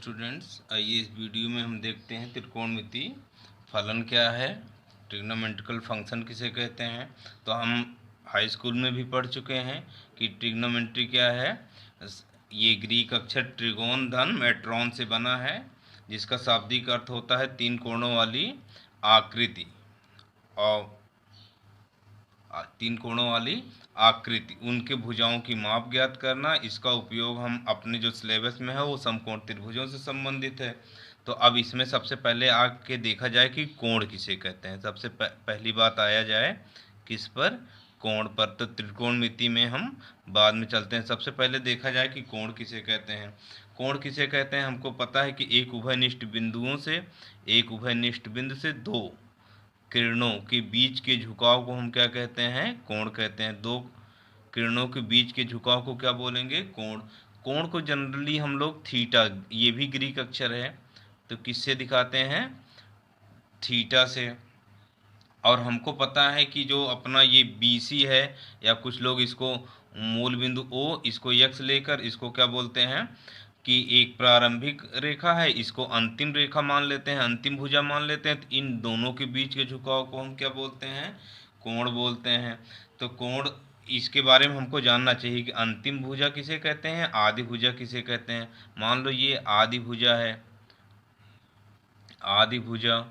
Students, आइए इस video में हम देखते हैं त्रिकोणमिति फलन क्या है, ट्रिग्नोमेट्रिकल फंक्शन किसे कहते हैं। तो हम हाई स्कूल में भी पढ़ चुके हैं कि ट्रिग्नोमेट्री क्या है। ये ग्रीक अक्षर ट्रिगोन धन मेट्रॉन से बना है, जिसका शाब्दिक अर्थ होता है तीन कोणों वाली आकृति। और तीन कोणों वाली आकृति, उनके भुजाओं की माप ज्ञात करना। इसका उपयोग हम अपने जो सिलेबस में है वो समकोण त्रिभुजों से संबंधित है। तो अब इसमें सबसे पहले आके देखा जाए कि कोण किसे कहते हैं। सबसे पहली बात आया जाए किस पर, कोण पर। तो त्रिकोणमिति में हम बाद में चलते हैं। सबसे पहले देखा जाए कि कोण किसे कहते हैं। कोण किसे कहते हैं, हमको पता है कि एक उभयनिष्ठ बिंदु से दो किरणों के बीच के झुकाव को हम क्या कहते हैं, कोण कहते हैं। दो किरणों के बीच के झुकाव को क्या बोलेंगे, कोण। कोण को जनरली हम लोग थीटा, ये भी ग्रीक अक्षर है, तो किससे दिखाते हैं, थीटा से। और हमको पता है कि जो अपना ये BC है, या कुछ लोग इसको मूल बिंदु O, इसको x लेकर इसको क्या बोलते हैं कि एक प्रारंभिक रेखा है, इसको अंतिम रेखा मान लेते हैं, अंतिम भुजा मान लेते हैं। तो इन दोनों के बीच के झुकाव को हम क्या बोलते हैं, कोण बोलते हैं। तो कोण, इसके बारे में हमको जानना चाहिए कि अंतिम भुजा किसे कहते हैं, आदि भुजा किसे कहते हैं। मान लो ये आदि भुजा है, आदि भुजा,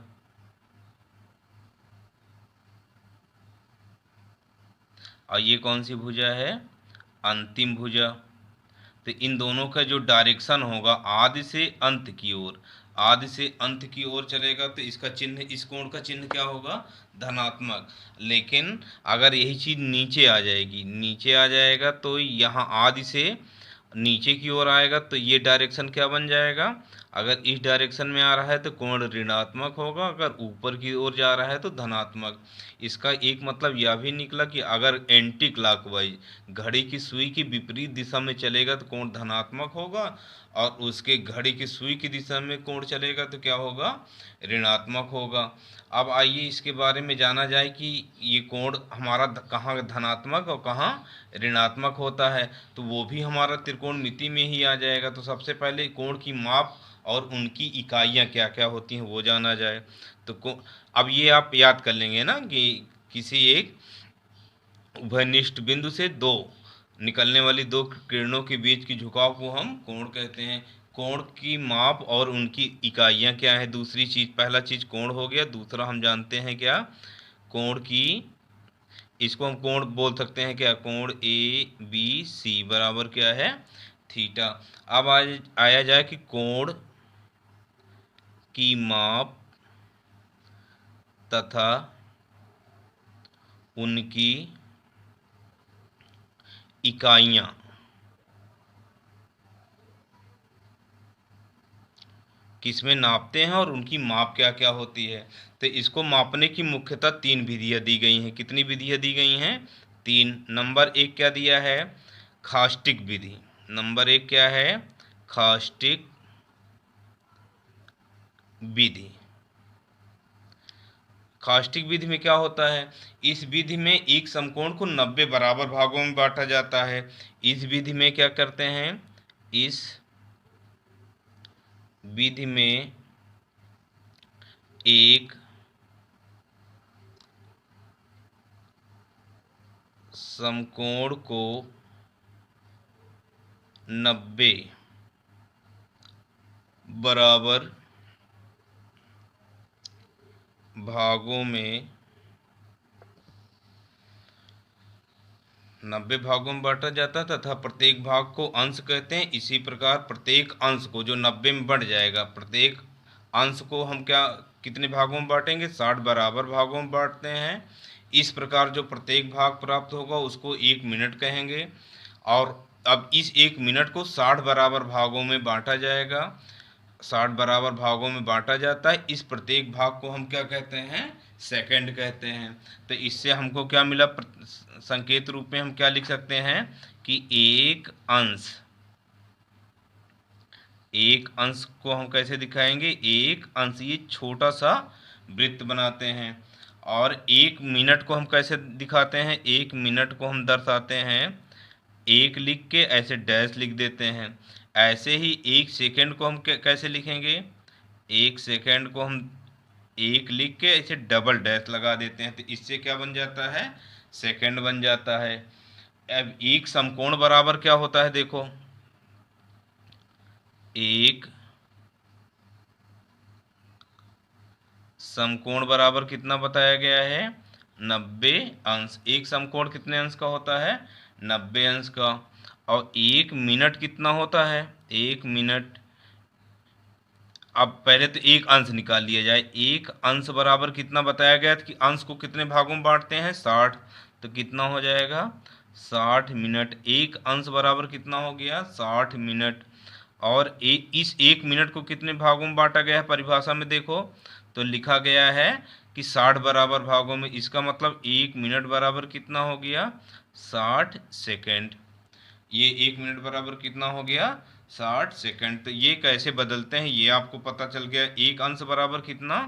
और ये कौन सी भुजा है, अंतिम भुजा। तो इन दोनों का जो डायरेक्शन होगा आदि से अंत की ओर, आदि से अंत की ओर चलेगा, तो इसका चिन्ह, इस कोण का चिन्ह क्या होगा, धनात्मक। लेकिन अगर यही चीज नीचे आ जाएगी, नीचे आ जाएगा, तो यहाँ आदि से नीचे की ओर आएगा, तो ये डायरेक्शन क्या बन जाएगा, अगर इस डायरेक्शन में आ रहा है तो कोण ऋणात्मक होगा, अगर ऊपर की ओर जा रहा है तो धनात्मक। इसका एक मतलब यह भी निकला कि अगर एंटी क्लॉकवाइज, घड़ी की सुई की विपरीत दिशा में चलेगा तो कोण धनात्मक होगा, और उसके घड़ी की सुई की दिशा में कोण चलेगा तो क्या होगा, ऋणात्मक होगा। अब आइए इसके बारे में जाना जाए कि ये कोण हमारा कहाँ धनात्मक और कहाँ ऋणात्मक होता है। तो वो भी हमारा त्रिकोणमिति में ही आ जाएगा। तो सबसे पहले कोण की माप और उनकी इकाइयाँ क्या क्या होती हैं वो जाना जाए। तो अब ये आप याद कर लेंगे ना कि किसी एक उभयनिष्ठ बिंदु से दो निकलने वाली दो किरणों के बीच की झुकाव को हम कोण कहते हैं। कोण की माप और उनकी इकाइयाँ क्या है, दूसरी चीज, पहला चीज कोण हो गया, दूसरा हम जानते हैं क्या, कोण की, इसको हम कोण बोल सकते हैं क्या, कोण ABC बराबर क्या है, थीटा। अब आज आया जाए कि कोण की माप तथा उनकी इकाइयाँ। किसमें नापते हैं और उनकी माप क्या क्या होती है। तो इसको मापने की मुख्यतः तीन विधियाँ दी गई हैं। कितनी विधियाँ दी गई हैं, तीन। नंबर एक क्या दिया है, खास्टिक विधि। नंबर एक क्या है, खास्टिक विधि। खास्टिक विधि में क्या होता है, इस विधि में एक समकोण को 90 बराबर भागों में बांटा जाता है। इस विधि में क्या करते हैं, इस विधि में एक समकोण को 90 बराबर भागों में 90 भागों में बांटा जाता है, तथा प्रत्येक भाग को अंश कहते हैं। इसी प्रकार प्रत्येक अंश को जो 90 में बढ़ जाएगा, प्रत्येक अंश को हम क्या, कितने भागों में बांटेंगे, 60 बराबर भागों में बांटते हैं। इस प्रकार जो प्रत्येक भाग प्राप्त होगा उसको 1 मिनट कहेंगे। और अब इस 1 मिनट को 60 बराबर भागों में बांटा जाएगा, 60 बराबर भागों में बांटा जाता है। इस प्रत्येक भाग को हम क्या कहते हैं, सेकंड कहते हैं। तो इससे हमको क्या मिला, संकेत रूप में हम क्या लिख सकते हैं कि एक अंश को हम कैसे दिखाएंगे, एक अंश, ये छोटा सा वृत्त बनाते हैं। और 1 मिनट को हम कैसे दिखाते हैं, 1 मिनट को हम दर्शाते हैं एक लिख के ऐसे डैश लिख देते हैं। ऐसे ही 1 सेकंड को हम कैसे लिखेंगे, 1 सेकंड को हम 1 लिख के इसे डबल डैश लगा देते हैं, तो इससे क्या बन जाता है, सेकंड बन जाता है। अब एक समकोण बराबर क्या होता है, देखो एक समकोण बराबर कितना बताया गया है, 90 अंश। एक समकोण कितने अंश का होता है, 90 अंश का। और 1 मिनट कितना होता है, 1 मिनट। अब पहले तो एक अंश निकाल लिया जाए। एक अंश बराबर कितना बताया गया था कि अंश को कितने भागों में बांटते हैं, 60। तो कितना हो जाएगा, 60 मिनट। एक अंश बराबर कितना हो गया, 60 मिनट। और इस 1 मिनट को कितने भागों में बांटा गया है परिभाषा में, देखो तो लिखा गया है कि 60 बराबर भागों में। इसका मतलब 1 मिनट बराबर कितना हो गया, 60 सेकेंड। ये 1 मिनट बराबर कितना हो गया, 60 सेकेंड। तो ये कैसे बदलते हैं ये आपको पता चल गया। एक अंश बराबर कितना,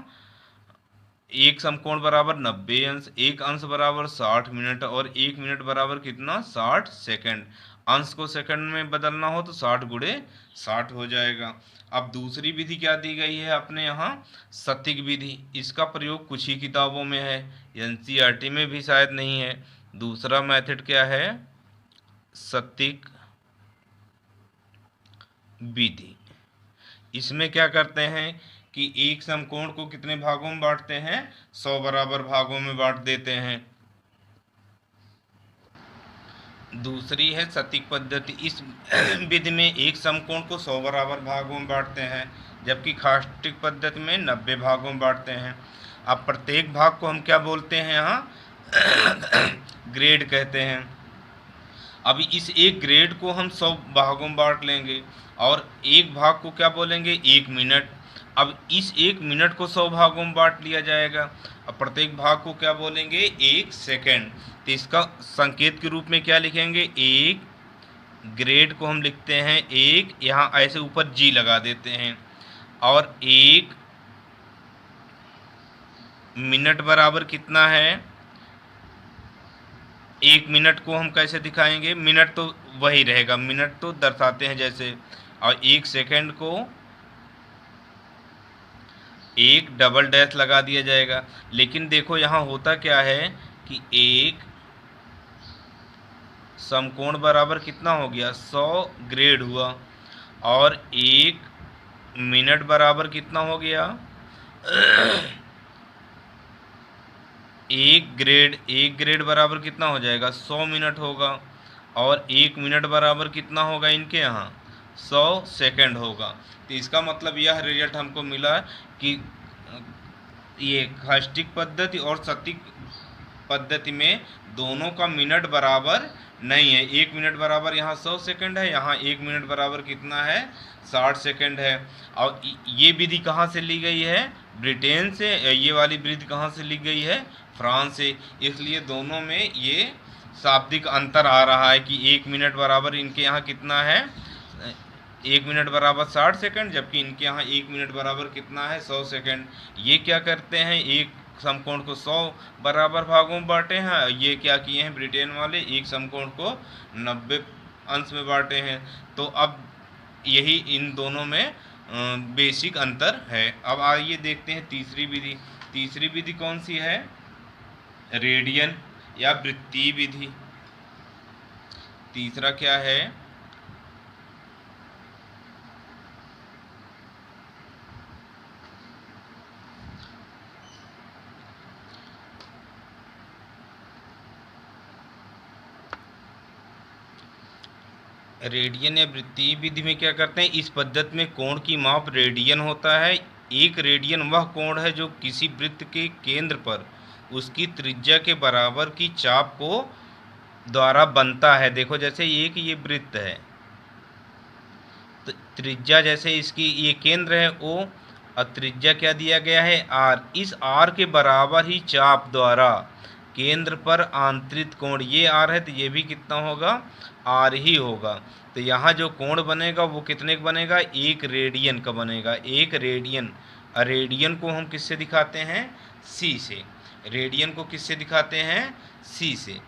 एक समकोण बराबर 90 अंश, एक अंश बराबर 60 मिनट, और 1 मिनट बराबर कितना, 60 सेकेंड। अंश को सेकंड में बदलना हो तो 60 × 60 हो जाएगा। अब दूसरी विधि क्या दी गई है अपने यहाँ, सटीक विधि। इसका प्रयोग कुछ ही किताबों में है, एनसीईआरटी में भी शायद नहीं है। दूसरा मेथड क्या है, सटीक विधि। इसमें क्या करते हैं कि एक समकोण को कितने भागों में बांटते हैं, 100 बराबर भागों में बांट देते हैं। दूसरी है सटीक पद्धति। इस विधि में एक समकोण को 100 बराबर भागों में बांटते हैं, जबकि खास्टिक पद्धति में 90 भागों में बांटते हैं। अब प्रत्येक भाग को हम क्या बोलते हैं यहाँ, ग्रेड कहते हैं। अभी इस एक ग्रेड को हम 100 भागों में बांट लेंगे, और एक भाग को क्या बोलेंगे, 1 मिनट। अब इस 1 मिनट को 100 भागों में बांट लिया जाएगा। अब प्रत्येक भाग को क्या बोलेंगे, 1 सेकेंड। तो इसका संकेत के रूप में क्या लिखेंगे, एक ग्रेड को हम लिखते हैं एक, यहाँ ऐसे ऊपर जी लगा देते हैं। और 1 मिनट बराबर कितना है, 1 मिनट को हम कैसे दिखाएंगे, मिनट तो वही रहेगा, मिनट तो दर्शाते हैं जैसे। और 1 सेकेंड को एक डबल डैश लगा दिया जाएगा। लेकिन देखो यहाँ होता क्या है कि एक समकोण बराबर कितना हो गया, 100 ग्रेड हुआ, और 1 मिनट बराबर कितना हो गया, एक ग्रेड बराबर कितना हो जाएगा, 100 मिनट होगा। और 1 मिनट बराबर कितना होगा इनके यहाँ, 100 सेकेंड होगा। तो इसका मतलब यह रिजल्ट हमको मिला कि ये खास्टिक पद्धति और सटीक पद्धति में दोनों का मिनट बराबर नहीं है। 1 मिनट बराबर यहाँ 100 सेकेंड है, यहाँ 1 मिनट बराबर कितना है, 60 सेकेंड है। और ये विधि कहाँ से ली गई है, ब्रिटेन से। ये वाली विधि कहाँ से ली गई है, फ्रांस से। इसलिए दोनों में ये शाब्दिक अंतर आ रहा है कि 1 मिनट बराबर इनके यहाँ कितना है, 1 मिनट बराबर 60 सेकेंड, जबकि इनके यहाँ 1 मिनट बराबर कितना है, 100 सेकेंड। ये क्या करते हैं, एक समकोण को 100 बराबर भागों में बांटे हैं। ये क्या किए हैं ब्रिटेन वाले, एक समकोण को 90 अंश में बांटे हैं। तो अब यही इन दोनों में बेसिक अंतर है। अब आइए देखते हैं तीसरी विधि। तीसरी विधि कौन सी है, रेडियन या वृत्तीय विधि। तीसरा क्या है, रेडियन या वृत्तीय विधि में क्या करते हैं, इस पद्धति में कोण की माप रेडियन होता है। एक रेडियन वह कोण है जो किसी वृत्त के केंद्र पर उसकी त्रिज्या के बराबर की चाप को द्वारा बनता है। देखो जैसे एक ये वृत्त है, तो त्रिज्या जैसे इसकी ये केंद्र है O, और त्रिज्या क्या दिया गया है, R। इस R के बराबर ही चाप द्वारा केंद्र पर आंतरिक कोण, ये R है तो ये भी कितना होगा, R ही होगा। तो यहाँ जो कोण बनेगा वो कितने का बनेगा, 1 रेडियन का बनेगा, 1 रेडियन। रेडियन को हम किससे दिखाते हैं, C से। रेडियन को किससे दिखाते हैं, C से।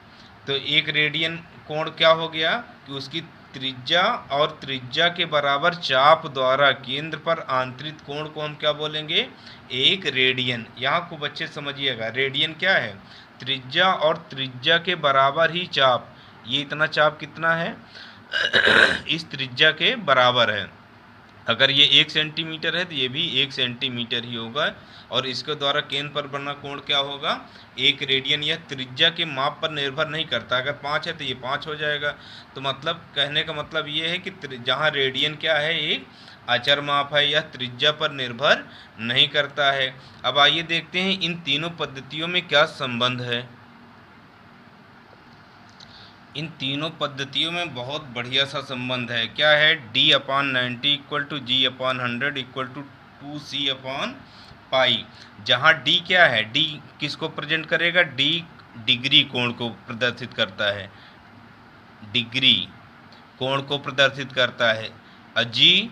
तो 1 रेडियन कोण क्या हो गया कि उसकी त्रिज्या और त्रिज्या के बराबर चाप द्वारा केंद्र पर आंतरिक कोण को हम क्या बोलेंगे? एक रेडियन। यहाँ को बच्चे समझिएगा, रेडियन क्या है? त्रिज्या और त्रिज्या के बराबर ही चाप। ये इतना चाप कितना है? इस त्रिज्या के बराबर है। अगर ये 1 सेंटीमीटर है तो ये भी 1 सेंटीमीटर ही होगा, और इसके द्वारा केंद्र पर बना कोण क्या होगा? 1 रेडियन। यह त्रिज्या के माप पर निर्भर नहीं करता। अगर 5 है तो ये 5 हो जाएगा। तो मतलब कहने का मतलब ये है कि जहाँ रेडियन क्या है? एक अचर माप है, यह त्रिज्या पर निर्भर नहीं करता है। अब आइए देखते हैं इन तीनों पद्धतियों में क्या संबंध है। इन तीनों पद्धतियों में बहुत बढ़िया सा संबंध है। क्या है? d/90 equal to g/100 equal to 2c/पाई। जहाँ d क्या है? d किसको प्रेजेंट करेगा? d डिग्री कोण को प्रदर्शित करता है, डिग्री कोण को प्रदर्शित करता है। g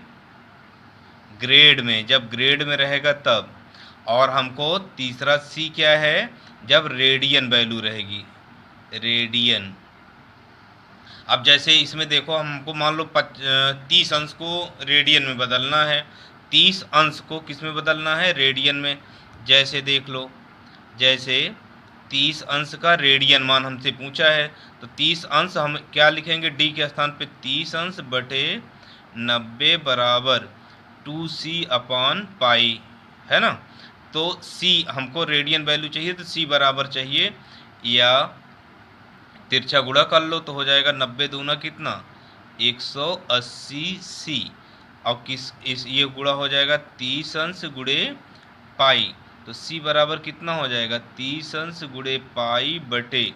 ग्रेड में, जब ग्रेड में रहेगा तब। और हमको तीसरा c क्या है? जब रेडियन वैल्यू रहेगी, रेडियन। अब जैसे इसमें देखो, हमको मान लो 30 अंश को रेडियन में बदलना है, 30 अंश को किस में बदलना है? रेडियन में। जैसे देख लो, जैसे 30 अंश का रेडियन मान हमसे पूछा है, तो 30 अंश हम क्या लिखेंगे? डी के स्थान पे 30 अंश बटे 90 बराबर 2c/पाई, है ना। तो c हमको रेडियन वैल्यू चाहिए, तो c बराबर चाहिए, या तिरछा गुणा कर लो तो हो जाएगा 90 दूना कितना? 180c। और ये गुणा हो जाएगा 30 अंश गुणे पाई, तो c बराबर कितना हो जाएगा? 30 अंश गुणे पाई बटे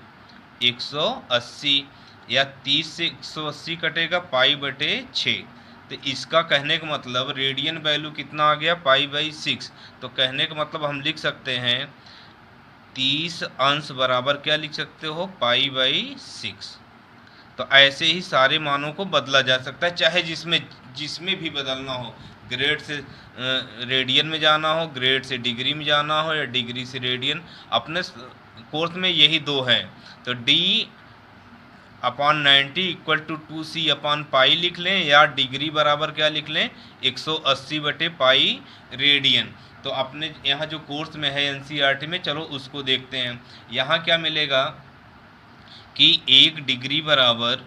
180, या 30 से 180 कटेगा, पाई बटे 6। तो इसका कहने का मतलब रेडियन वैल्यू कितना आ गया? पाई/6। तो कहने का मतलब हम लिख सकते हैं 30 अंश बराबर क्या लिख सकते हो? पाई/6। तो ऐसे ही सारे मानों को बदला जा सकता है, चाहे जिसमें भी बदलना हो। ग्रेड से रेडियन में जाना हो, ग्रेड से डिग्री में जाना हो, या डिग्री से रेडियन। अपने कोर्स में यही दो हैं। तो d/90 इक्वल टू 2c/पाई लिख लें, या डिग्री बराबर क्या लिख लें? 180 बटे पाई रेडियन। तो अपने यहाँ जो कोर्स में है एनसीईआरटी में, चलो उसको देखते हैं। यहाँ क्या मिलेगा कि 1 डिग्री बराबर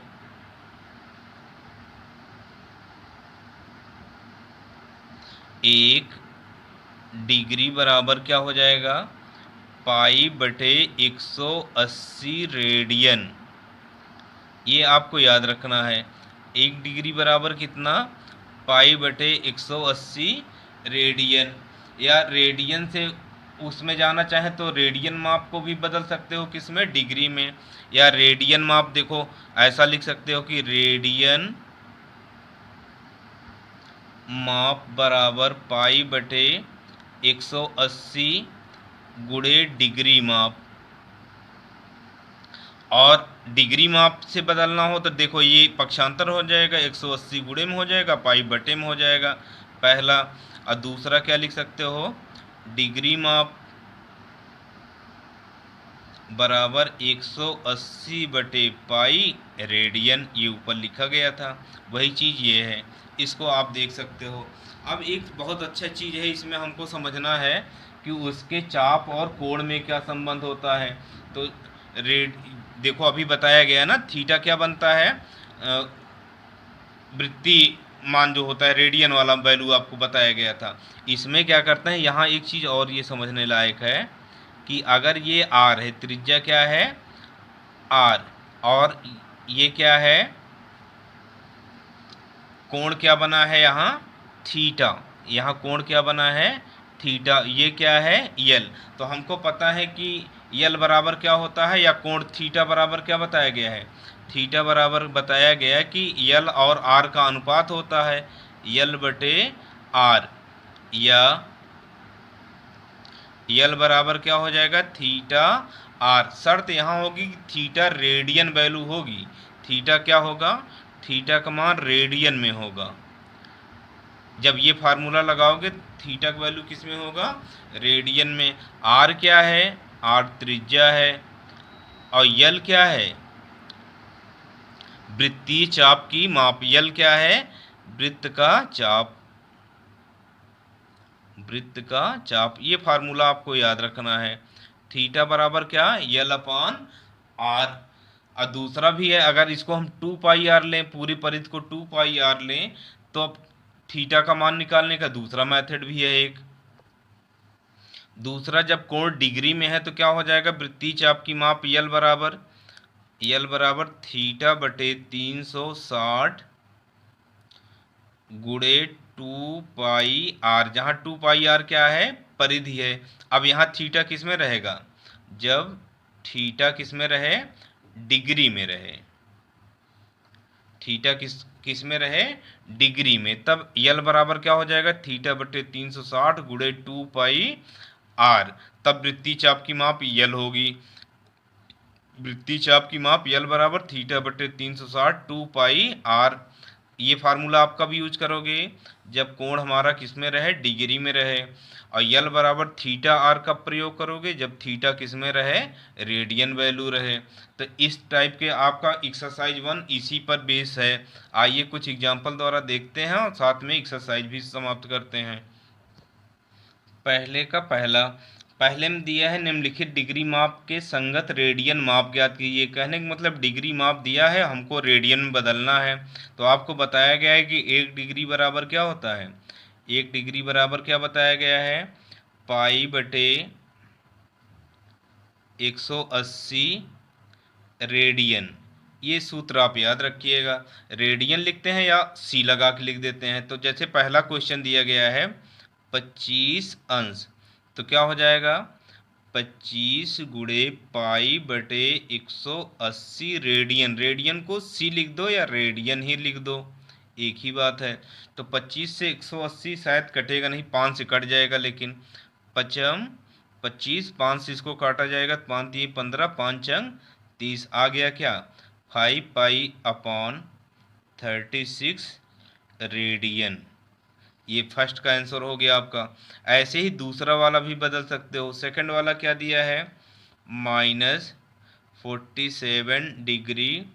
1 डिग्री बराबर क्या हो जाएगा? पाई बटे 180 रेडियन। ये आपको याद रखना है। 1 डिग्री बराबर कितना? पाई बटे 180 रेडियन। या रेडियन से उसमें जाना चाहे तो रेडियन माप को भी बदल सकते हो, किसमें? डिग्री में। या रेडियन माप देखो ऐसा लिख सकते हो कि रेडियन माप बराबर पाई बटे 180 गुणे डिग्री माप। और डिग्री माप से बदलना हो तो देखो ये पक्षांतर हो जाएगा, 180 गुणे में हो जाएगा, पाई बटे में हो जाएगा, पहला। और दूसरा क्या लिख सकते हो? डिग्री माप बराबर 180 बटे पाई रेडियन। ये ऊपर लिखा गया था, वही चीज़ ये है, इसको आप देख सकते हो। अब एक बहुत अच्छा चीज़ है, इसमें हमको समझना है कि उसके चाप और कोण में क्या संबंध होता है। तो देखो अभी बताया गया ना, थीटा क्या बनता है? वृत्ति मान जो होता है, रेडियन वाला वैल्यू आपको बताया गया था। इसमें क्या करते हैं, यहाँ एक चीज़ और ये समझने लायक है कि अगर ये r है, त्रिज्या क्या है? r, और ये क्या है? कोण क्या बना है यहाँ? थीटा। यहाँ कोण क्या बना है? थीटा। ये क्या है? यल। तो हमको पता है कि यल बराबर क्या होता है, या कोण थीटा बराबर क्या बताया गया है? थीटा बराबर बताया गया कि यल और आर का अनुपात होता है, यल बटे आर। या यल बराबर क्या हो जाएगा? Theta R. शर्त यहाँ होगी कि थीटा रेडियन वैल्यू होगी। थीटा क्या होगा? थीटा का मान रेडियन में होगा। जब ये फार्मूला लगाओगे थीटा का वैल्यू किस में होगा? रेडियन में। आर क्या है? आर त्रिज्या है। और यल क्या है? वृत्तीय चाप की माप, यल क्या है? वृत्त का चाप, वृत्त का चाप। ये फार्मूला आपको याद रखना है। थीटा बराबर क्या? यल अपान आर। और दूसरा भी है, अगर इसको हम 2 पाई आर लें, पूरी परिधि को 2 पाई आर लें, तो अब थीटा का मान निकालने का दूसरा मेथड भी है एक। दूसरा, जब कोण डिग्री में है तो क्या हो जाएगा? वृत्तीय चाप की माप यल बराबर थीटा बटे 360 गुणे 2 पाई आर, जहाँ 2 पाई आर क्या है? परिधि है। अब यहाँ थीटा किस में रहेगा? जब थीटा किस में रहे? डिग्री में रहे। थीटा किस में रहे? डिग्री में। तब यल बराबर क्या हो जाएगा? थीटा बटे 360 गुणे 2 पाई आर। तब वृत्तीय चाप की माप यल होगी। वृत्तीय चाप की माप यल बराबर थीटा बटे 360 2 पाई आर। ये फार्मूला आप कब यूज करोगे? जब कोण हमारा किस में रहे? डिग्री में रहे। और यल बराबर थीटा आर कब प्रयोग करोगे? जब थीटा किस में रहे? रेडियन वैल्यू रहे। तो इस टाइप के आपका एक्सरसाइज 1 इसी पर बेस है। आइए कुछ एग्जाम्पल द्वारा देखते हैं और साथ में एक्सरसाइज भी समाप्त करते हैं। पहले का पहले में दिया है निम्नलिखित डिग्री माप के संगत रेडियन माप ज्ञात कीजिए। कहने का मतलब डिग्री माप दिया है, हमको रेडियन में बदलना है। तो आपको बताया गया है कि 1 डिग्री बराबर क्या होता है? 1 डिग्री बराबर क्या बताया गया है? पाई बटे 180 रेडियन। ये सूत्र आप याद रखिएगा। रेडियन लिखते हैं या सी लगा के लिख देते हैं। तो जैसे पहला क्वेश्चन दिया गया है 25 अंश, तो क्या हो जाएगा? 25 गुणे पाई बटे 180 रेडियन। रेडियन को सी लिख दो या रेडियन ही लिख दो, एक ही बात है। तो 25 से 180 शायद कटेगा नहीं, 5 से कट जाएगा, लेकिन पचम 25, 5 से इसको काटा जाएगा, 5 दिए 15, 5 अंग 30। आ गया क्या? 5 पाई/36 रेडियन। ये फर्स्ट का आंसर हो गया आपका। ऐसे ही दूसरा वाला भी बदल सकते हो। सेकंड वाला क्या दिया है? -47 डिग्री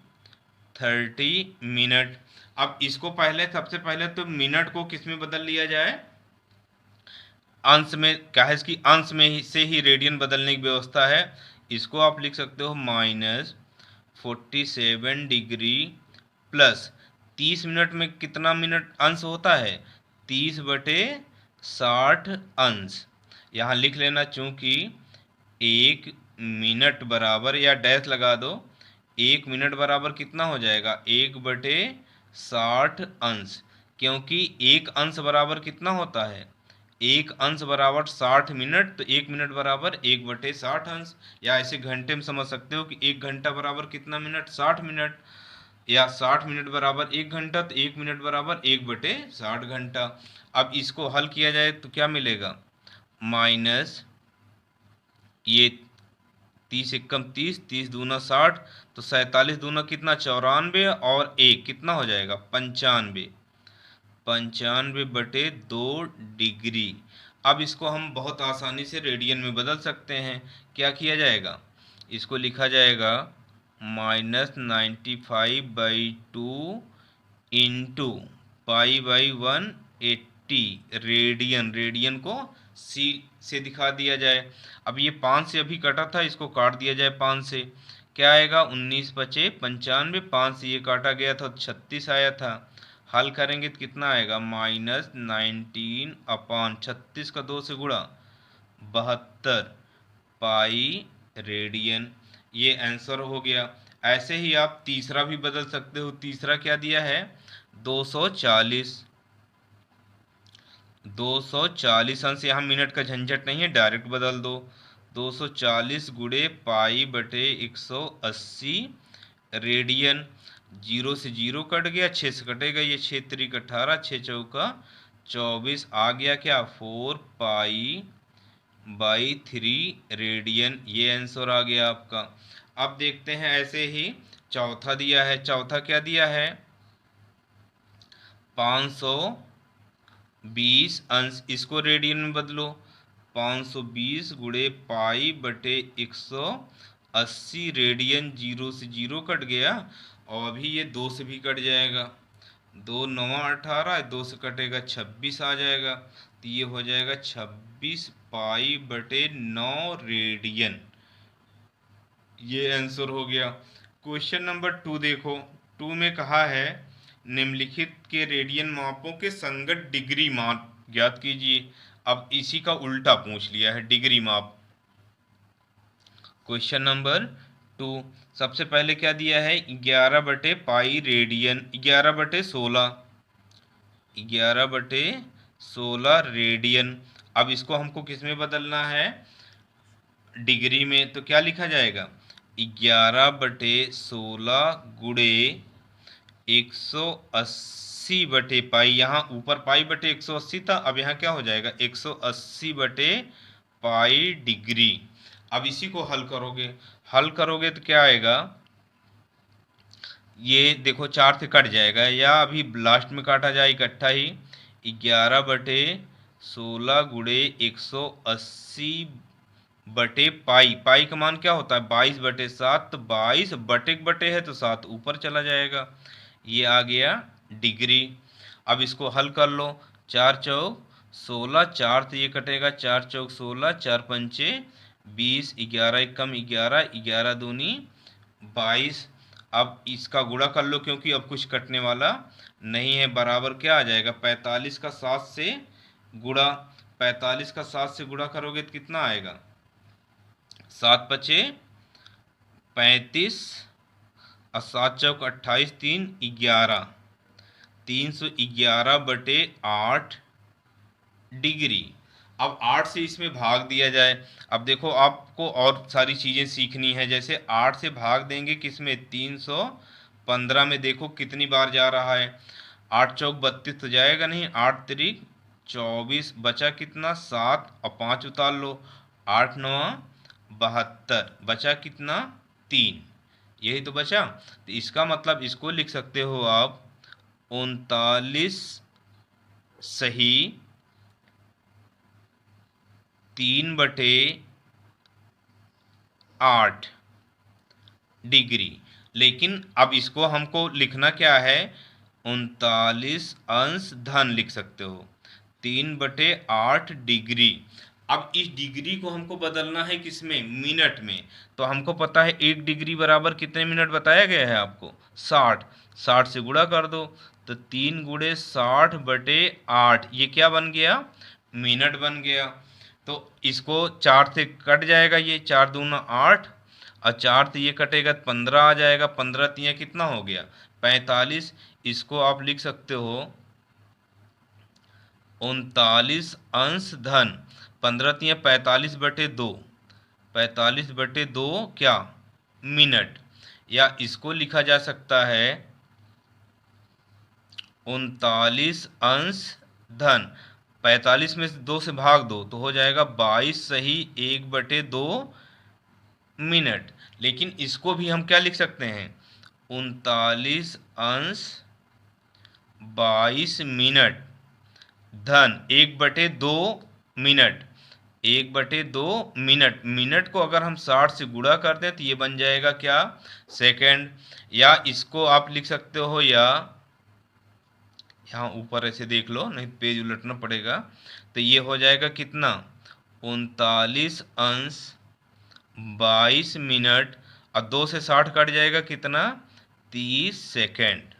30 मिनट। अब इसको सबसे पहले तो मिनट को किस में बदल लिया जाए? अंश में। क्या है इसकी? अंश में से ही रेडियन बदलने की व्यवस्था है। इसको आप लिख सकते हो -47 डिग्री प्लस 30 मिनट में कितना मिनट अंश होता है? 30/60 अंश। यहाँ लिख लेना, चूंकि 1 मिनट बराबर, या डैश लगा दो, 1 मिनट बराबर कितना हो जाएगा? 1/60 अंश। क्योंकि एक अंश बराबर कितना होता है? एक अंश बराबर 60 मिनट। तो 1 मिनट बराबर 1/60 अंश। या ऐसे घंटे में समझ सकते हो कि 1 घंटा बराबर कितना मिनट? 60 मिनट। या 60 मिनट बराबर 1 घंटा, तो 1 मिनट बराबर 1/60 घंटा। अब इसको हल किया जाए तो क्या मिलेगा? माइनस ये 30 एकम 30, 30 दूना 60, तो 47 दूना कितना? 94, और एक कितना हो जाएगा? 95। 95/2 डिग्री। अब इसको हम बहुत आसानी से रेडियन में बदल सकते हैं। क्या किया जाएगा? इसको लिखा जाएगा -95/2 इंटू पाई/180 रेडियन। रेडियन को सी से दिखा दिया जाए। अब ये 5 से अभी कटा था, इसको काट दिया जाए 5 से। क्या आएगा? 19 बचे 95, 5 से ये काटा गया था, 36 आया था। हल करेंगे तो कितना आएगा? -19/36 का 2 से गुणा 72 पाई रेडियन। ये आंसर हो गया। ऐसे ही आप तीसरा भी बदल सकते हो। तीसरा क्या दिया है? 240। 240 अंश, यहाँ मिनट का झंझट नहीं है, डायरेक्ट बदल दो। 240 गुणे पाई बटे 180 रेडियन। 0 से 0 कट गया, 6 से कटेगा, ये 6 3 18, 6 चौका 24। आ गया क्या? 4 पाई/3 रेडियन। ये आंसर आ गया आपका। अब देखते हैं ऐसे ही चौथा दिया है। चौथा क्या दिया है? 520 अंश। इसको रेडियन में बदलो। 520 गुणे पाई बटे 180 रेडियन। 0 से 0 कट गया, और अभी ये 2 से भी कट जाएगा, 2 9 18, 2 से कटेगा 26 आ जाएगा, तो ये हो जाएगा 26 पाई बटे 9 रेडियन। ये आंसर हो गया। क्वेश्चन नंबर 2 देखो, 2 में कहा है निम्नलिखित के रेडियन मापों के संगत डिग्री माप ज्ञात कीजिए। अब इसी का उल्टा पूछ लिया है, डिग्री माप। क्वेश्चन नंबर 2, सबसे पहले क्या दिया है, 11 बटे पाई रेडियन, 11 बटे 16, 11 बटे 16 रेडियन। अब इसको हमको किस में बदलना है, डिग्री में। तो क्या लिखा जाएगा, 11 बटे 16 गुणे 180 बटे पाई, यहाँ ऊपर पाई बटे 180 था, अब यहाँ क्या हो जाएगा 180 बटे पाई डिग्री। अब इसी को हल करोगे, हल करोगे तो क्या आएगा, ये देखो 4 से कट जाएगा, या अभी लास्ट में काटा जाए इकट्ठा ही, 11 बटे 16 गुणे 180 बटे पाई, पाई का मान क्या होता है 22 बटे 7, तो 22 बटे बटे है तो 7 ऊपर चला जाएगा, ये आ गया डिग्री। अब इसको हल कर लो, 4 चौक 16, 4 तो ये कटेगा, 4 चौक 16, 4 पंचे 20, 11 एकम 11, 11 दूनी 22। अब इसका गुणा कर लो, क्योंकि अब कुछ कटने वाला नहीं है, बराबर क्या आ जाएगा 45 का 7 से गुणा, 45 का 7 से गुणा करोगे तो कितना आएगा, 7 पचे 35 और 7 चौक 28, 3 11, 311 बटे 8 डिग्री। अब 8 से इसमें भाग दिया जाए। अब देखो आपको और सारी चीज़ें सीखनी है, जैसे 8 से भाग देंगे किसमें 315 में, देखो कितनी बार जा रहा है, 8 चौक 32 तो जाएगा नहीं, 8 तिरिक 24, बचा कितना 7 और 5 उतार लो, 8 9 72, बचा कितना 3, यही तो बचा। तो इसका मतलब इसको लिख सकते हो आप 39 सही 3 बटे 8 डिग्री। लेकिन अब इसको हमको लिखना क्या है, 39 अंश धन लिख सकते हो, 3 बटे 8 डिग्री। अब इस डिग्री को हमको बदलना है किसमें, मिनट में। तो हमको पता है 1 डिग्री बराबर कितने मिनट बताया गया है आपको, 60, 60 से गुणा कर दो, तो 3 गुणे 60 बटे 8, ये क्या बन गया, मिनट बन गया। तो इसको 4 से कट जाएगा, ये 4 दूना 8 और 4 से ये कटेगा 15 आ जाएगा, 15 तिया कितना हो गया 45। इसको आप लिख सकते हो 39 अंश धन 15 तिया 45 बटे 2, 45 बटे 2 क्या मिनट। या इसको लिखा जा सकता है 39 अंश धन 45 में से 2 से भाग दो तो हो जाएगा 22 सही 1 बटे 2 मिनट। लेकिन इसको भी हम क्या लिख सकते हैं, 39 अंश 22 मिनट धन 1 बटे 2 मिनट, 1 बटे 2 मिनट। मिनट को अगर हम 60 से गुणा कर दें तो ये बन जाएगा क्या, सेकंड। या इसको आप लिख सकते हो, या यहाँ ऊपर ऐसे देख लो, नहीं पेज उलटना पड़ेगा, तो ये हो जाएगा कितना 39 अंश 22 मिनट और 2 से 60 कट जाएगा कितना 30 सेकेंड।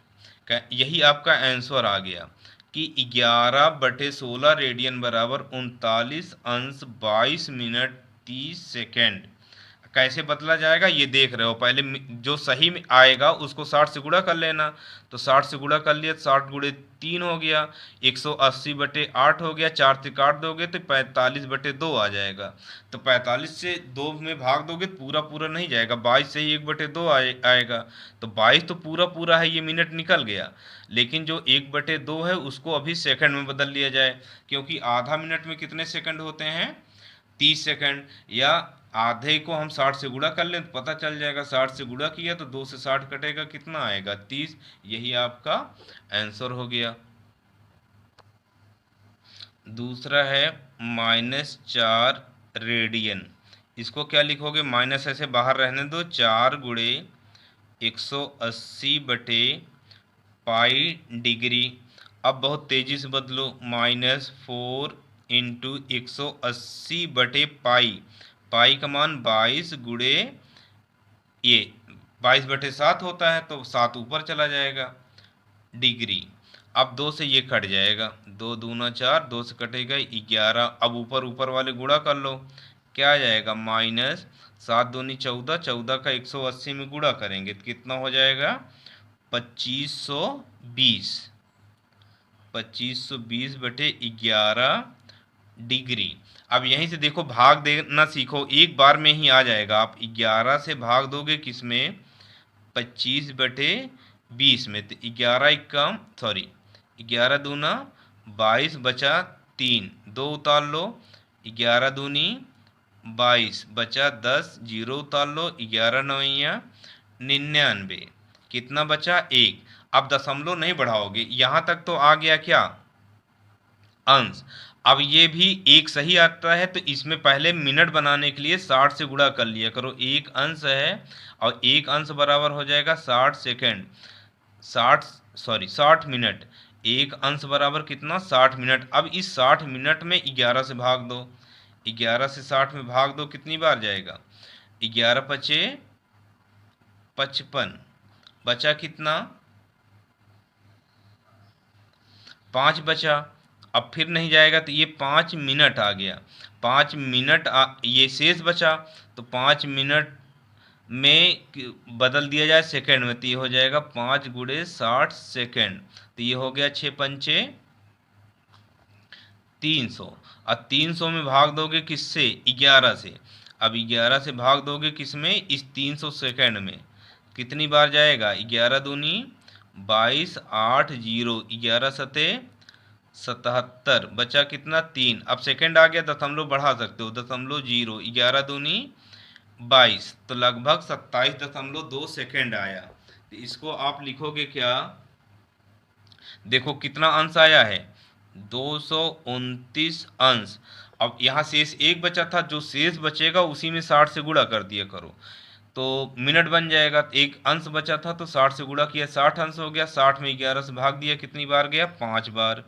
यही आपका आंसर आ गया कि 11 बटे 16 रेडियन बराबर 39 अंश 22 मिनट 30 सेकेंड। कैसे बदला जाएगा ये देख रहे हो, पहले जो सही में आएगा उसको 60 से गुणा कर लेना, तो 60 से गुणा कर लिया, 60 गुणे 3 हो गया, 180 बटे 8 हो गया, 4 से काट दोगे तो 45 बटे 2 आ जाएगा। तो 45 से 2 में भाग दोगे तो पूरा पूरा नहीं जाएगा, 22 से ही 1 बटे 2 आएगा, तो 22 तो पूरा पूरा है, ये मिनट निकल गया। लेकिन जो 1 बटे 2 है उसको अभी सेकंड में बदल लिया जाए, क्योंकि आधा मिनट में कितने सेकंड होते हैं 30 सेकंड। या आधे को हम 60 से गुणा कर लें तो पता चल जाएगा, 60 से गुणा किया तो 2 से 60 कटेगा कितना आएगा 30, यही आपका आंसर हो गया। दूसरा है -4 रेडियन, इसको क्या लिखोगे, माइनस ऐसे बाहर रहने दो, 4 गुणे 180 बटे पाई डिग्री। अब बहुत तेजी से बदलो, -4 इंटू 180 बटे पाई। पाई का मान 22 गुणे ये 22/7 होता है, तो 7 ऊपर चला जाएगा डिग्री। अब 2 से ये कट जाएगा, 2 दूना 4, 2 से कटेगा 11। अब ऊपर ऊपर वाले गुणा कर लो, क्या आ जाएगा -7 दूनी 14, 14 का 180 में गुणा करेंगे तो कितना हो जाएगा 2520। 2520 बटे 11 डिग्री। अब यहीं से देखो भाग देना सीखो, एक बार में ही आ जाएगा। आप 11 से भाग दोगे किसमें, 25/20 में, तो 11 दूना 22 बचा 3, 2 उतार लो, 11 दूनी 22 बचा 10, 0 उतार लो, 11 नवैया 99, कितना बचा 1। अब दशमलव नहीं बढ़ाओगे, यहां तक तो आ गया क्या अंश। अब ये भी एक सही आता है, तो इसमें पहले मिनट बनाने के लिए 60 से गुणा कर लिया करो। एक अंश है और एक अंश बराबर हो जाएगा 60 सेकेंड, 60 मिनट। एक अंश बराबर कितना 60 मिनट। अब इस 60 मिनट में 11 से भाग दो, 11 से 60 में भाग दो, कितनी बार जाएगा 11 पचे 55, बचा कितना 5 बचा। अब फिर नहीं जाएगा तो ये 5 मिनट आ गया, 5 मिनट ये शेष बचा, तो 5 मिनट में बदल दिया जाए सेकंड में, तो ये हो जाएगा 5 गुणे 60 सेकंड, तो ये हो गया 6 पंचे 300। अब 300 में भाग दोगे किससे 11 से। अब 11 से भाग दोगे किसमें इस 300 सेकंड में, कितनी बार जाएगा 11 दूनी 22, 8 0, 11 सते 77, बचा कितना 3। अब सेकंड आ गया, दशमलव बढ़ा सकते हो, 0.0, 11 दूनी 22, तो लगभग 27.2 सेकंड आया। तो इसको आप लिखोगे क्या, देखो कितना अंश आया है 229 अंश। अब यहाँ शेष एक बचा था, जो शेष बचेगा उसी में 60 से गुणा कर दिया करो, तो मिनट बन जाएगा। एक अंश बचा था तो 60 से गुणा किया, 60 अंश हो गया, 60 में 11 से भाग दिया, कितनी बार गया 5 बार,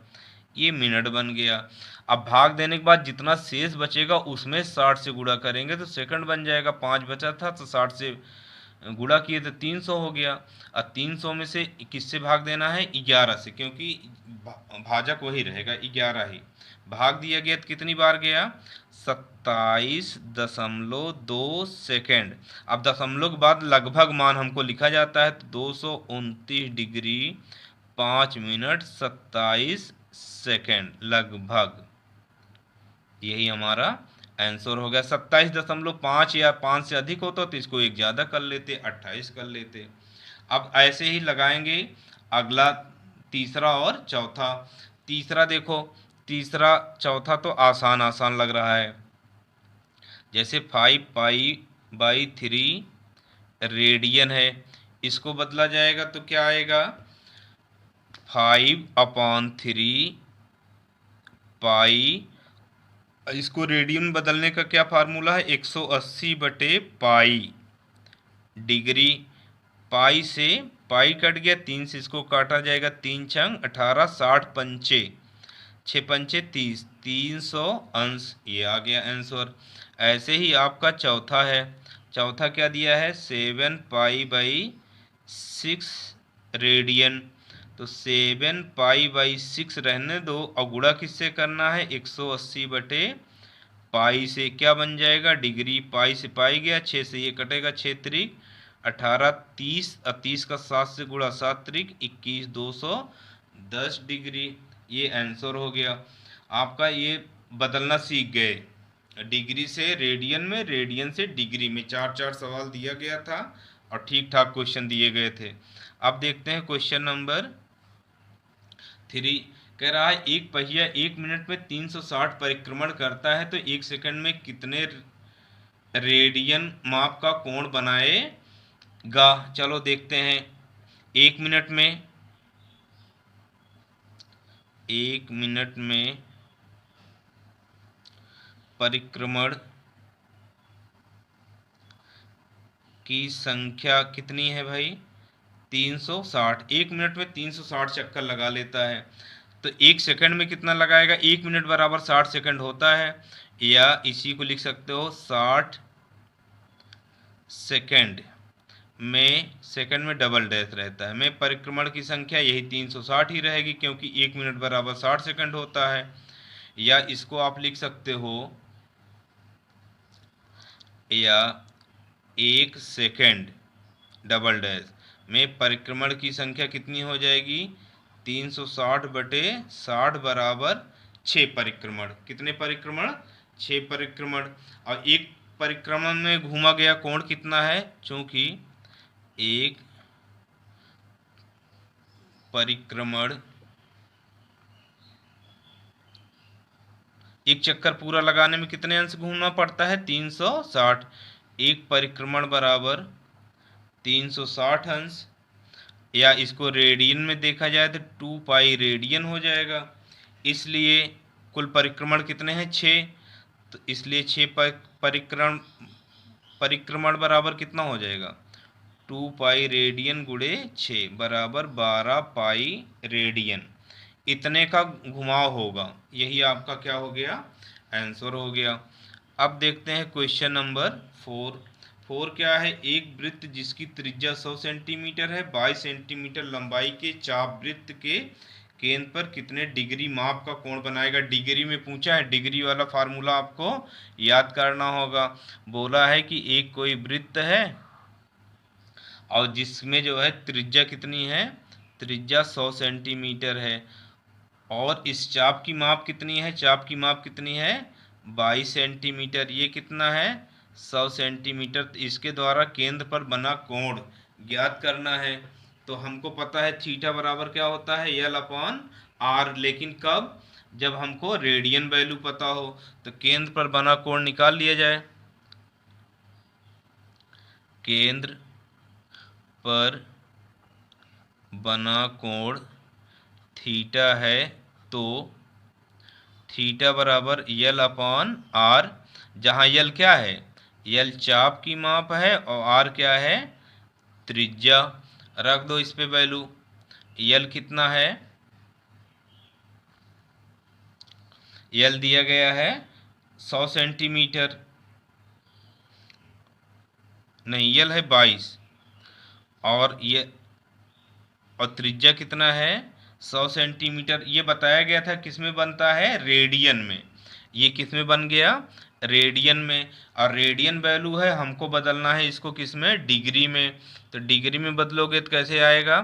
ये मिनट बन गया। अब भाग देने के बाद जितना शेष बचेगा उसमें 60 से गुणा करेंगे तो सेकंड बन जाएगा। 5 बचा था तो 60 से गुणा किए तो 300 हो गया। अब 300 में से किससे भाग देना है 11 से, क्योंकि भाजक वही रहेगा 11 ही। भाग दिया गया तो कितनी बार गया 27.2 सेकेंड। अब दशमलव के बाद लगभग मान हमको लिखा जाता है तो 229 डिग्री 5 मिनट 27 सेकेंड लगभग, यही हमारा आंसर हो गया। 27.5 या 5 से अधिक होता तो इसको एक ज़्यादा कर लेते, 28 कर लेते। अब ऐसे ही लगाएंगे अगला तीसरा और चौथा। तीसरा देखो, तीसरा चौथा तो आसान आसान लग रहा है। जैसे 5π/3 रेडियन है, इसको बदला जाएगा तो क्या आएगा 5/3 पाई। इसको रेडियन बदलने का क्या फार्मूला है 180 बटे पाई डिग्री। पाई से पाई कट गया, 3 से इसको काटा जाएगा, 3 छंग 18, 60 पंचे 6 पंचे 30, 300 अंश, ये आ गया आंसर। ऐसे ही आपका चौथा है, चौथा क्या दिया है 7π/6 रेडियन, तो 7π/6 रहने दो और गुणा किससे करना है 180 बटे पाई से, क्या बन जाएगा डिग्री। पाई से पाई गया, 6 से ये कटेगा, 6 त्रिक 18, 30, 30 का 7 से गुणा, 7 त्रिक 21, 210 डिग्री, ये आंसर हो गया आपका। ये बदलना सीख गए, डिग्री से रेडियन में, रेडियन से डिग्री में, 4 सवाल दिया गया था और ठीक ठाक क्वेश्चन दिए गए थे। अब देखते हैं क्वेश्चन नंबर 3। कह रहा है एक पहिया 1 मिनट में 360 परिक्रमण करता है, तो 1 सेकंड में कितने रेडियन माप का कोण बनाएगा। चलो देखते हैं, 1 मिनट में, 1 मिनट में परिक्रमण की संख्या कितनी है भाई? 360। 1 मिनट में 360 चक्कर लगा लेता है। तो 1 सेकंड में कितना लगाएगा? 1 मिनट बराबर 60 सेकंड होता है, या इसी को लिख सकते हो 60 सेकंड में, सेकंड में डबल डैश रहता है, में परिक्रमण की संख्या यही 360 ही रहेगी, क्योंकि 1 मिनट बराबर 60 सेकंड होता है। या इसको आप लिख सकते हो, या 1 सेकंड डबल डैश में परिक्रमण की संख्या कितनी हो जाएगी? 360 बटे 60 बराबर 6 परिक्रमण। कितने परिक्रमण? 6 परिक्रमण। और एक परिक्रमण में घूमा गया कोण कितना है? चूंकि एक परिक्रमण, एक चक्कर पूरा लगाने में कितने अंश घूमना पड़ता है? 360। एक परिक्रमण बराबर 360 अंश, या इसको रेडियन में देखा जाए तो 2 पाई रेडियन हो जाएगा। इसलिए कुल परिक्रमण कितने हैं? 6। तो इसलिए 6 परिक्रमण बराबर कितना हो जाएगा? 2 पाई रेडियन गुणे 6 बराबर 12 पाई रेडियन। इतने का घुमाव होगा। यही आपका क्या हो गया? आंसर हो गया। अब देखते हैं क्वेश्चन नंबर 4। 4 क्या है? एक वृत्त जिसकी त्रिज्या 100 सेंटीमीटर है, 22 सेंटीमीटर लंबाई के चाप वृत्त के केंद्र पर कितने डिग्री माप का कोण बनाएगा? डिग्री में पूछा है, डिग्री वाला फार्मूला आपको याद करना होगा। बोला है कि एक कोई वृत्त है और जिसमें जो है त्रिज्या कितनी है? त्रिज्या 100 सेंटीमीटर है, और इस चाप की माप कितनी है? चाप की माप कितनी है? 22 सेंटीमीटर। ये कितना है? 100 सेंटीमीटर। तो इसके द्वारा केंद्र पर बना कोण ज्ञात करना है। तो हमको पता है थीटा बराबर क्या होता है? L/r। लेकिन कब? जब हमको रेडियन वैल्यू पता हो। तो केंद्र पर बना कोण निकाल लिया जाए। केंद्र पर बना कोण थीटा है, तो थीटा बराबर L/r, जहाँ L क्या है? L चाप की माप है और R क्या है? त्रिज्या। रख दो इस पे वैल्यू। L कितना है? L दिया गया है 100 सेंटीमीटर, नहीं L है 22, और ये और त्रिज्या कितना है? 100 सेंटीमीटर। ये बताया गया था किस में बनता है? रेडियन में। ये किस में बन गया? रेडियन में। और रेडियन वैल्यू है, हमको बदलना है इसको किस में? डिग्री में। तो डिग्री में बदलोगे तो कैसे आएगा?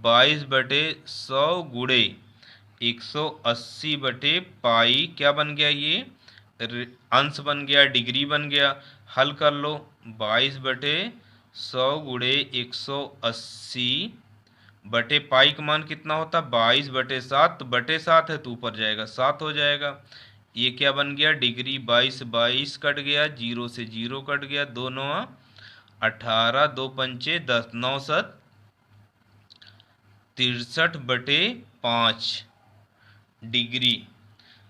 22/100 गुणे 180 बटे पाई, क्या बन गया? ये अंश बन गया, डिग्री बन गया। हल कर लो। 22/100 गुणे 180 बटे पाई का मान कितना होता? 22/7। तो बटे 7 है तो ऊपर जाएगा 7 हो जाएगा। ये क्या बन गया? डिग्री। 22 कट गया, 0 से 0 कट गया, 2 9 18, 2 पंचे 10, 9 7 63/5 डिग्री।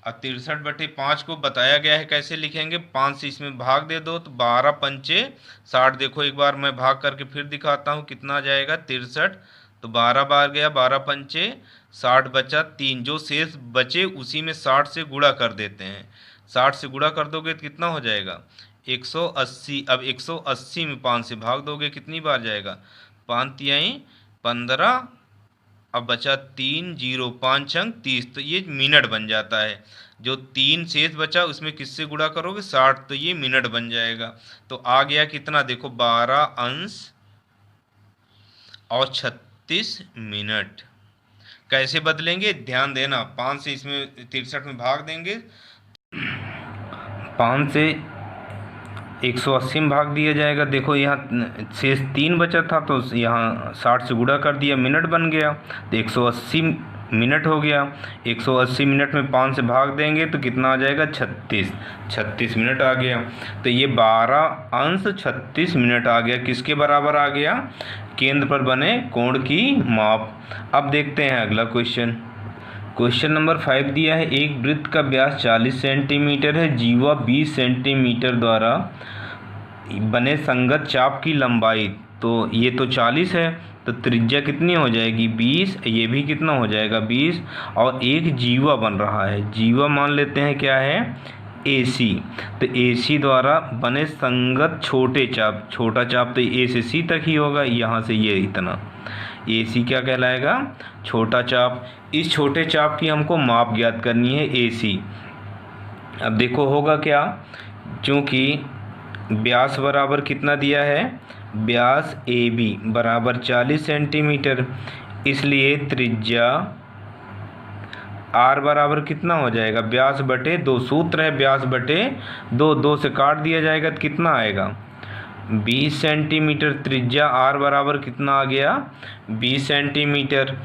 अब 63/5 को बताया गया है कैसे लिखेंगे? 5 से इसमें भाग दे दो तो 12 पंचे 60। देखो एक बार मैं भाग करके फिर दिखाता हूँ कितना आ जाएगा। 63, तो 12 बार गया, 12 पंचे 60 बचा 3। जो शेष बचे उसी में 60 से गुणा कर देते हैं। 60 से गुणा कर दोगे तो कितना हो जाएगा? 180। अब 180 में 5 से भाग दोगे कितनी बार जाएगा? 5 तिहाई 15, अब बचा 3, 0 5 अंक 30। तो ये मिनट बन जाता है। जो 3 शेष बचा उसमें किससे गुणा करोगे? 60, तो ये मिनट बन जाएगा। तो आ गया कितना? देखो 12 अंश और 36 मिनट। कैसे बदलेंगे ध्यान देना। 5 से इसमें 63 में भाग देंगे, 5 से 180 में भाग दिया जाएगा। देखो यहाँ शेष 3 बचा था तो यहाँ 60 से गुणा कर दिया, मिनट बन गया, तो 180 मिनट हो गया। 180 मिनट में 5 से भाग देंगे तो कितना आ जाएगा? 36 मिनट आ गया। तो ये 12 अंश 36 मिनट आ गया। किसके बराबर आ गया? केंद्र पर बने कोण की माप। अब देखते हैं अगला क्वेश्चन। क्वेश्चन नंबर 5 दिया है, एक वृत्त का व्यास 40 सेंटीमीटर है, जीवा 20 सेंटीमीटर द्वारा बने संगत चाप की लंबाई, तो ये तो 40 है, तो त्रिज्या कितनी हो जाएगी 20, ये भी कितना हो जाएगा 20, और एक जीवा बन रहा है। जीवा मान लेते हैं क्या है AC, तो AC द्वारा बने संगत छोटे चाप, छोटा चाप तो A से C तक ही होगा, यहाँ से ये इतना, AC क्या कहलाएगा छोटा चाप। इस छोटे चाप की हमको माप ज्ञात करनी है AC। अब देखो होगा क्या, क्योंकि व्यास बराबर कितना दिया है, व्यास AB बराबर 40 सेंटीमीटर, इसलिए त्रिज्या R बराबर कितना हो जाएगा, व्यास बटे 2, सूत्र है व्यास बटे 2, 2 से काट दिया जाएगा तो कितना आएगा 20 सेंटीमीटर। त्रिज्या R बराबर कितना आ गया 20 सेंटीमीटर।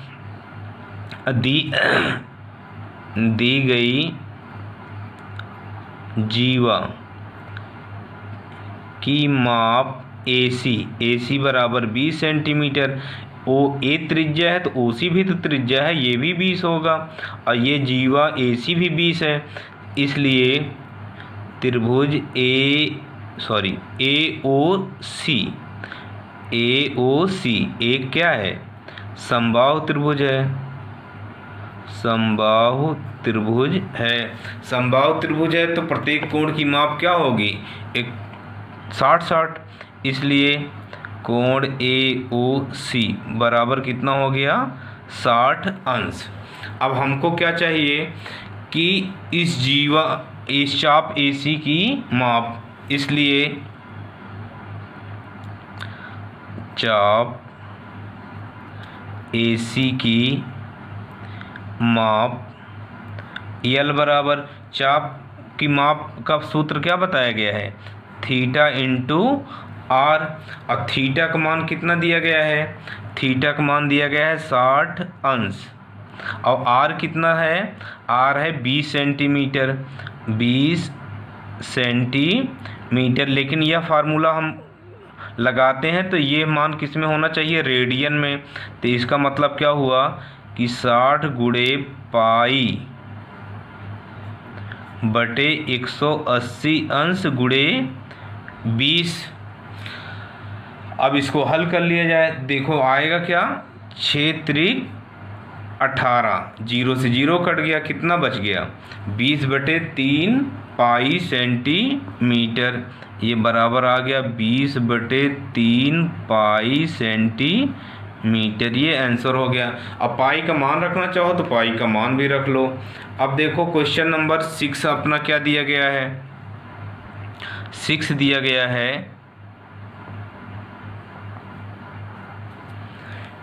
दी गई जीवा की माप AC बराबर 20 सेंटीमीटर। ए त्रिज्या है तो OC भी तो त्रिज्या है, ये भी 20 होगा, और ये जीवा AC भी 20 है, इसलिए त्रिभुज AOC एक क्या है समबाहु त्रिभुज है, समबाहु त्रिभुज है। समबाहु त्रिभुज है तो प्रत्येक कोण की माप क्या होगी 60, इसलिए कोण AOC बराबर कितना हो गया 60 अंश। अब हमको क्या चाहिए कि इस चाप AC की माप, इसलिए चाप AC की माप L बराबर, चाप की माप का सूत्र क्या बताया गया है थीटा इंटू R, और थीटा का मान कितना दिया गया है, थीटा का मान दिया गया है 60 अंश, और R कितना है, R है 20 सेंटीमीटर, 20 सेंटीमीटर। लेकिन यह फार्मूला हम लगाते हैं तो ये मान किस में होना चाहिए रेडियन में, तो इसका मतलब क्या हुआ कि 60 गुणे पाई बटे 180 अंश गुणे 20। अब इसको हल कर लिया जाए, देखो आएगा क्या 6 त्रिक 18, 0 से 0 कट गया, कितना बच गया 20/3 पाई सेंटीमीटर, ये बराबर आ गया 20/3 पाई सेंटीमीटर, ये आंसर हो गया। अब पाई का मान रखना चाहो तो पाई का मान भी रख लो। अब देखो क्वेश्चन नंबर 6 अपना क्या दिया गया है, 6 दिया गया है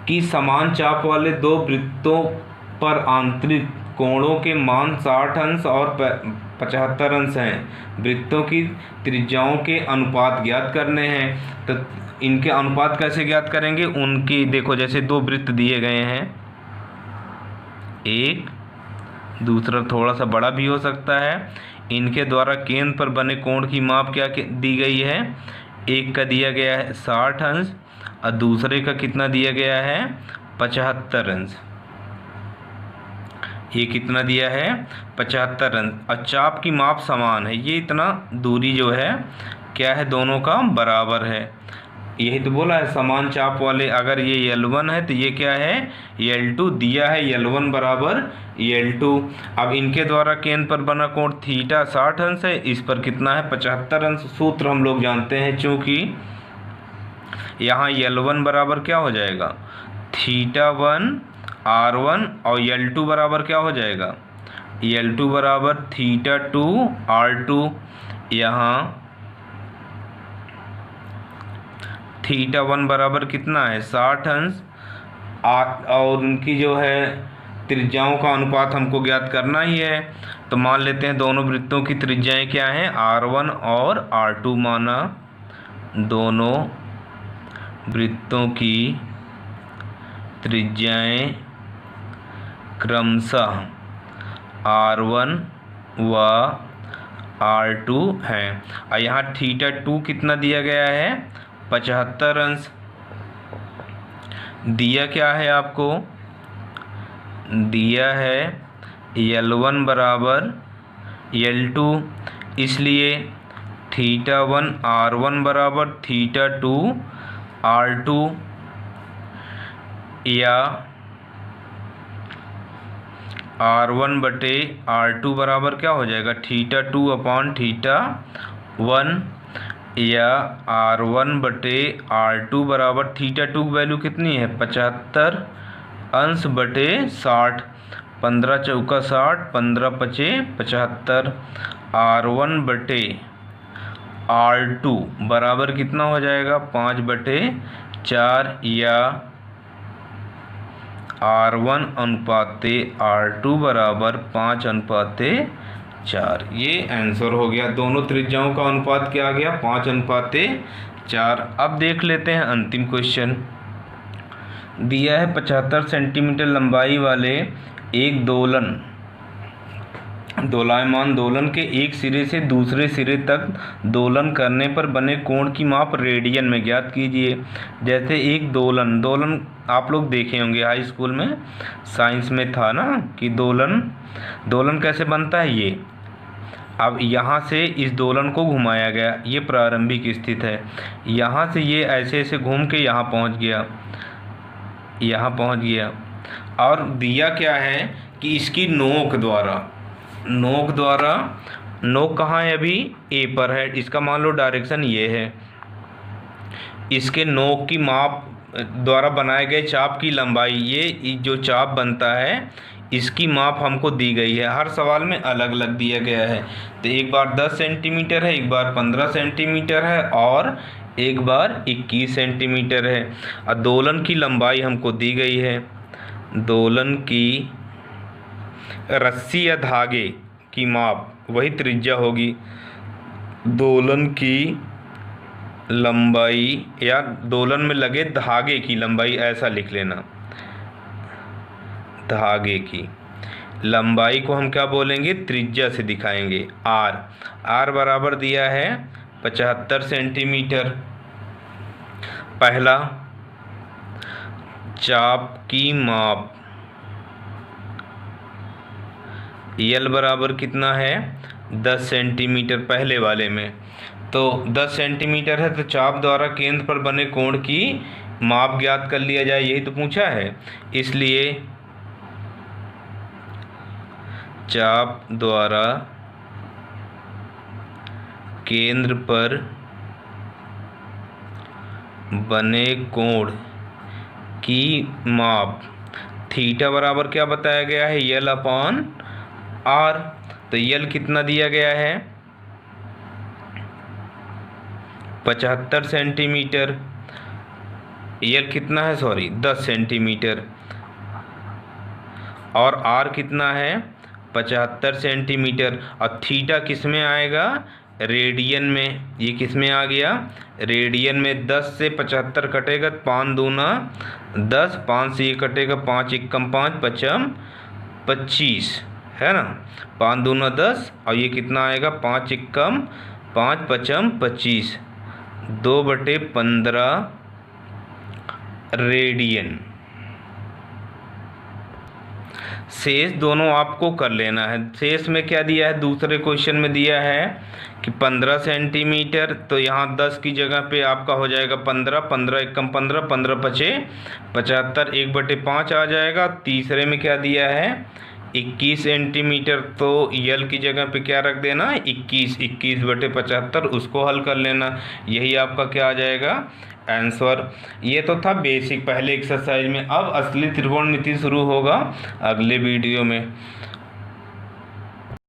कि समान चाप वाले दो वृत्तों पर आंतरिक कोणों के मान 60 अंश और 75 अंश हैं। वृत्तों की त्रिज्याओं के अनुपात ज्ञात करने हैं, तो इनके अनुपात कैसे ज्ञात करेंगे, उनकी देखो जैसे दो वृत्त दिए गए हैं, एक दूसरा थोड़ा सा बड़ा भी हो सकता है, इनके द्वारा केंद्र पर बने कोण की माप क्या दी गई है, एक का दिया गया है 60 अंश और दूसरे का कितना दिया गया है 75 अंश, ये कितना दिया है 75 अंश, और चाप की माप समान है, ये इतना दूरी जो है क्या है दोनों का बराबर है, यही तो बोला है समान चाप वाले। अगर ये L1 है तो ये क्या है L2 दिया है, L1 बराबर L2। अब इनके द्वारा केंद्र पर बना कोण थीटा 60 अंश है, इस पर कितना है 75 अंश। सूत्र हम लोग जानते हैं, चूँकि यहाँ L1 बराबर क्या हो जाएगा θ1 R1 और L2 बराबर क्या हो जाएगा L2 बराबर θ2 R2। यहाँ θ1 बराबर कितना है 60 अंश, और उनकी जो है त्रिज्याओं का अनुपात हमको ज्ञात करना ही है, तो मान लेते हैं दोनों वृत्तों की त्रिज्याएं क्या हैं R1 और R2, माना दोनों वृत्तों की त्रिज्याएं क्रमशः R1 व R2 हैं, और यहाँ θ2 कितना दिया गया है 75 अंश। दिया क्या है आपको, दिया है L1 बराबर L2, इसलिए θ1 r1 बराबर θ2 r2, या r1 बटे r2 बराबर क्या हो जाएगा θ2 अपॉन θ1, या r1 बटे r2 बराबर θ2 की वैल्यू कितनी है 75 अंश बटे 60, 15 चौका 60, 15 पचे 75, r1 बटे r2 बराबर कितना हो जाएगा 5 बटे 4, या r1 अनुपाते r2 बराबर 5 अनुपाते 4। ये आंसर हो गया। दोनों त्रिज्याओं का अनुपात क्या आ गया 5 अनुपाते 4। अब देख लेते हैं अंतिम क्वेश्चन। दिया है 75 सेंटीमीटर लंबाई वाले एक दोलायमान दोलन के एक सिरे से दूसरे सिरे तक दोलन करने पर बने कोण की माप रेडियन में ज्ञात कीजिए। जैसे एक दोलन आप लोग देखे होंगे हाई स्कूल में, साइंस में था ना कि दोलन कैसे बनता है। ये अब यहाँ से इस दोलन को घुमाया गया, ये प्रारंभिक स्थिति है। यहाँ से ये ऐसे ऐसे घूम के यहाँ पहुँच गया, और दिया क्या है कि इसकी नोक कहाँ है अभी ए पर है, इसका मान लो डायरेक्शन ये है। इसके नोक की माप द्वारा बनाए गए चाप की लंबाई, ये जो चाप बनता है इसकी माप हमको दी गई है। हर सवाल में अलग अलग दिया गया है। तो एक बार 10 सेंटीमीटर है, एक बार 15 सेंटीमीटर है, और एक बार 21 सेंटीमीटर है। और दोलन की लंबाई हमको दी गई है। दोलन की रस्सी या धागे की माप वही त्रिज्या होगी। दोलन की लंबाई या दोलन में लगे धागे की लंबाई, ऐसा लिख लेना। धागे की लंबाई को हम क्या बोलेंगे त्रिज्या से दिखाएंगे। आर बराबर दिया है 75 सेंटीमीटर। पहला चाप की माप यल बराबर कितना है 10 सेंटीमीटर पहले वाले में। तो 10 सेंटीमीटर है तो चाप द्वारा केंद्र पर बने कोण की माप ज्ञात कर लिया जाए, यही तो पूछा है। इसलिए चाप द्वारा केंद्र पर बने कोण की माप थीटा बराबर क्या बताया गया है यल अपॉन आर। तो यल कितना दिया गया है 75 सेंटीमीटर। यल कितना है 10 सेंटीमीटर, और आर कितना है 75 सेंटीमीटर। और थीटा किस में आएगा रेडियन में। ये किस में आ गया रेडियन में। 10 से 75 कटेगा 5 दूना 10, 5 से ये कटेगा 5 एकम 5 पचम 25 है ना। 5 दूना 10, और ये कितना आएगा 5 एकम 5 पचम 25, 2/15 रेडियन। शेष दोनों आपको कर लेना है। शेष में क्या दिया है दूसरे क्वेश्चन में दिया है कि 15 सेंटीमीटर, तो यहाँ 10 की जगह पे आपका हो जाएगा 15, 15 एकम 15, 15 पचे 75, 1/5 आ जाएगा। तीसरे में क्या दिया है 21 सेंटीमीटर, तो यल की जगह पे क्या रख देना 21/75, उसको हल कर लेना। यही आपका क्या आ जाएगा आंसर। ये तो था बेसिक पहले एक्सरसाइज में। अब असली त्रिकोणमिति शुरू होगा अगले वीडियो में।